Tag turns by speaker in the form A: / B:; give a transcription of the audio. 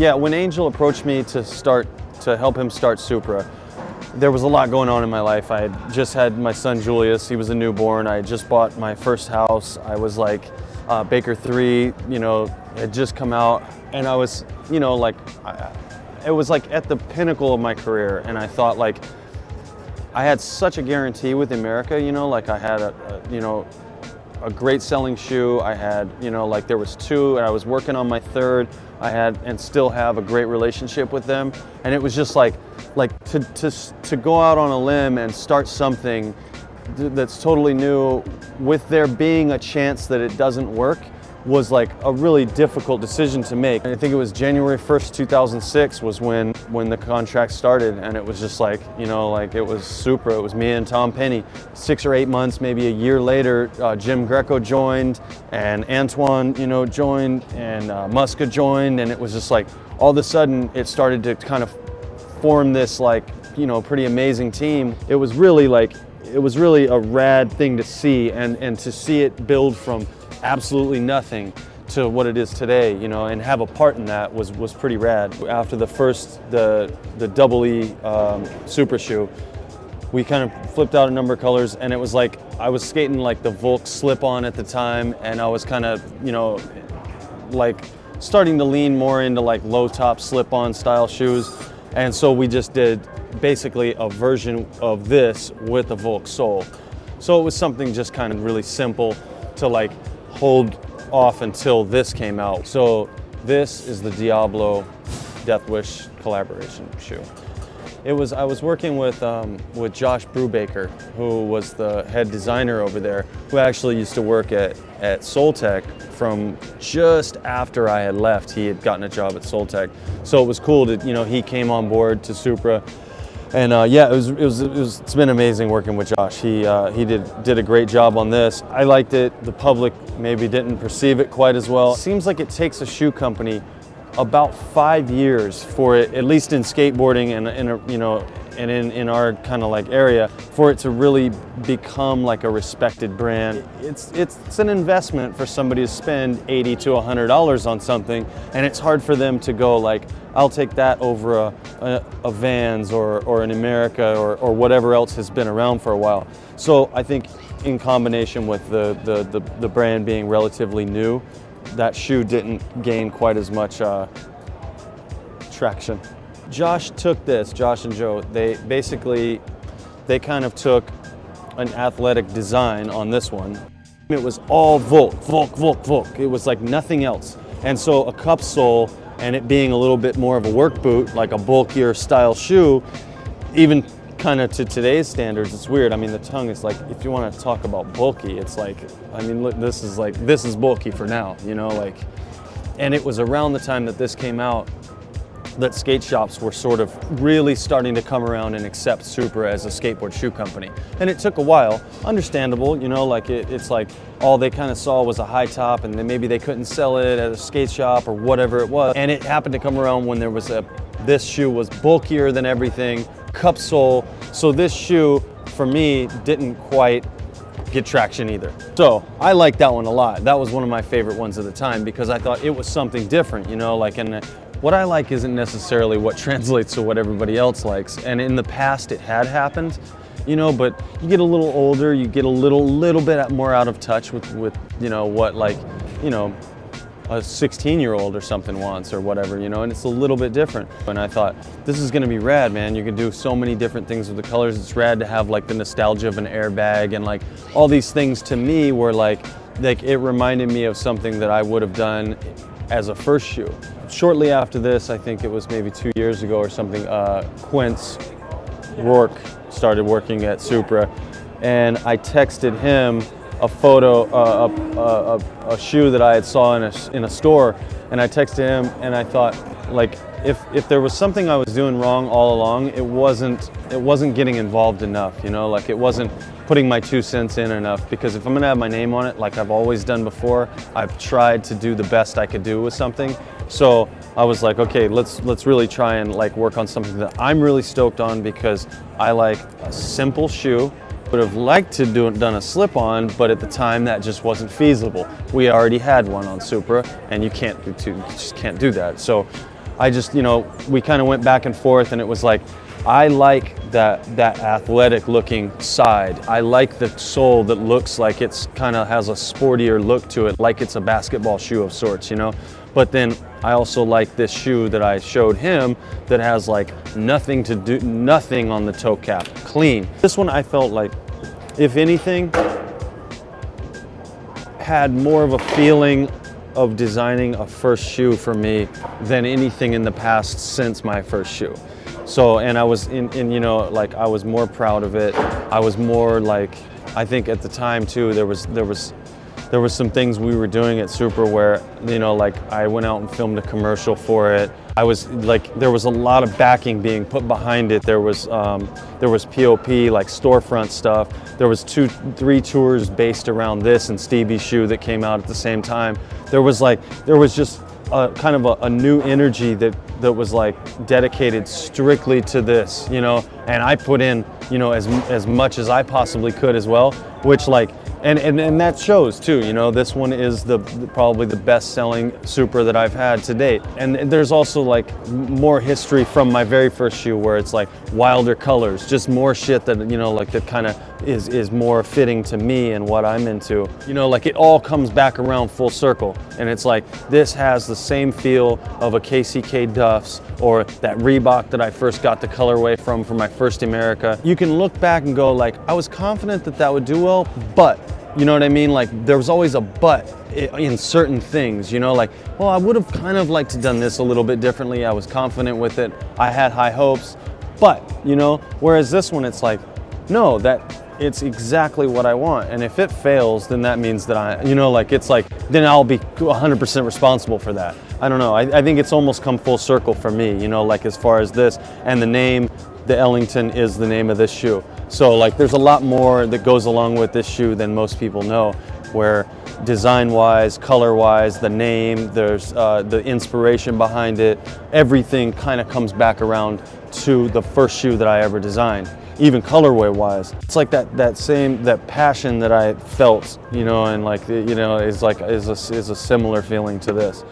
A: Yeah, when Angel approached me to help him start Supra, there was a lot going on in my life. I had just had my son Julius, he was a newborn. I had just bought my first house. I was like, Baker 3, you know, had just come out, and I was, you know, like, it was like at the pinnacle of my career, and I thought, like, I had such a guarantee with America, you know, like I had a great selling shoe. I had, you know, like there was 2 and I was working on my 3rd. I had and still have a great relationship with them. And it was just like to go out on a limb and start something that's totally new with there being a chance that it doesn't work was like a really difficult decision to make. And I think it was January 1st, 2006 was when the contract started, and it was just like, you know, like it was Supra. It was me and Tom Penny. 6 or 8 months, maybe a year later, Jim Greco joined, and Antoine, you know, joined, and Muska joined, and it was just like, all of a sudden it started to kind of form this like, you know, pretty amazing team. It was really a rad thing to see, and to see it build from absolutely nothing to what it is today, you know, and have a part in that was pretty rad. After the double E Supra shoe, we kind of flipped out a number of colors, and it was like I was skating like the Volk slip-on at the time, and I was kind of, you know, like starting to lean more into like low top slip-on style shoes, and so we just did basically a version of this with the Volk sole. So it was something just kind of really simple to like hold off until this came out. So this is the Diablo Death Wish collaboration shoe. I was working with Josh Brubaker, who was the head designer over there, who actually used to work at Soltech from just after I had left. He had gotten a job at Soltech. So it was cool to, you know, he came on board to Supra. And yeah, it's been amazing working with Josh. He did a great job on this. I liked it. The public maybe didn't perceive it quite as well. It seems like it takes a shoe company about 5 years for it, at least in skateboarding and you know, and in our kind of like area, for it to really become like a respected brand. It's an investment for somebody to spend $80 to $100 on something, and it's hard for them to go like, I'll take that over a Vans or an America or whatever else has been around for a while. So I think in combination with the brand being relatively new, that shoe didn't gain quite as much traction. Josh and Joe, they kind of took an athletic design on this one. It was all Volk. It was like nothing else. And so a cup sole, and it being a little bit more of a work boot, like a bulkier style shoe, even kind of to today's standards, it's weird. I mean, the tongue is like, if you want to talk about bulky, it's like, I mean, look, this is bulky for now, you know, like, and it was around the time that this came out that skate shops were sort of really starting to come around and accept Supra as a skateboard shoe company. And it took a while, understandable, you know, like it's like all they kind of saw was a high top, and then maybe they couldn't sell it at a skate shop or whatever it was. And it happened to come around when there was this shoe was bulkier than everything, cup sole. So this shoe, for me, didn't quite get traction either. So I liked that one a lot. That was one of my favorite ones at the time because I thought it was something different, you know, like, and what I like isn't necessarily what translates to what everybody else likes. And in the past it had happened, you know, but you get a little older, you get a little bit more out of touch with you know, what, like, you know, a 16-year-old or something wants or whatever, you know, and it's a little bit different. And I thought, this is gonna be rad, man. You can do so many different things with the colors. It's rad to have like the nostalgia of an airbag, and like all these things to me were like it reminded me of something that I would have done as a first shoe. Shortly after this, I think it was maybe 2 years ago or something, Quince Rourke started working at Supra, and I texted him a photo, a shoe that I had saw in a store, and I texted him, and I thought, like, if there was something I was doing wrong all along, it wasn't getting involved enough, you know, like it wasn't putting my 2 cents in enough, because if I'm gonna have my name on it, like I've always done before, I've tried to do the best I could do with something. So I was like, okay, let's really try and like work on something that I'm really stoked on, because I like a simple shoe. Would have liked to done a slip-on, but at the time that just wasn't feasible. We already had one on Supra, and you just can't do that. So I just, you know, we kind of went back and forth, and it was like, I like that athletic looking side. I like the sole that looks like it's kind of has a sportier look to it, like it's a basketball shoe of sorts, you know? But then I also like this shoe that I showed him that has like nothing on the toe cap, clean. This one I felt like, if anything, had more of a feeling of designing a first shoe for me than anything in the past since my first shoe. So, and I was you know, like I was more proud of it. I was more like, I think at the time too, there was some things we were doing at Supra where, you know, like I went out and filmed a commercial for it. I was like, there was a lot of backing being put behind it. There was POP, like storefront stuff. There was 2-3 tours based around this and Stevie's shoe that came out at the same time. There was just a kind of a new energy that was like dedicated strictly to this, you know, and I put in, you know, as much as I possibly could as well, which like, and that shows too, you know. This one is probably the best-selling Supra that I've had to date. And there's also like more history from my very first shoe where it's like wilder colors, just more shit that, you know, like that kind of is more fitting to me and what I'm into. You know, like it all comes back around full circle, and it's like this has the same feel of a KCK Duff's or that Reebok that I first got the colorway from for my first America. You can look back and go like, I was confident that would do well, but you know what I mean? Like there was always a but in certain things, you know, like, well, I would have kind of liked to done this a little bit differently. I was confident with it. I had high hopes, but, you know, whereas this one, it's like, no, it's exactly what I want. And if it fails, then that means that you know, like, it's like, then I'll be 100% responsible for that. I don't know. I think it's almost come full circle for me, you know, like as far as this and the name, the Ellington is the name of this shoe. So like there's a lot more that goes along with this shoe than most people know, where design-wise, color-wise, the name, there's the inspiration behind it, everything kind of comes back around to the first shoe that I ever designed, even colorway-wise. It's like that passion that I felt, you know, and like, you know, is a similar feeling to this.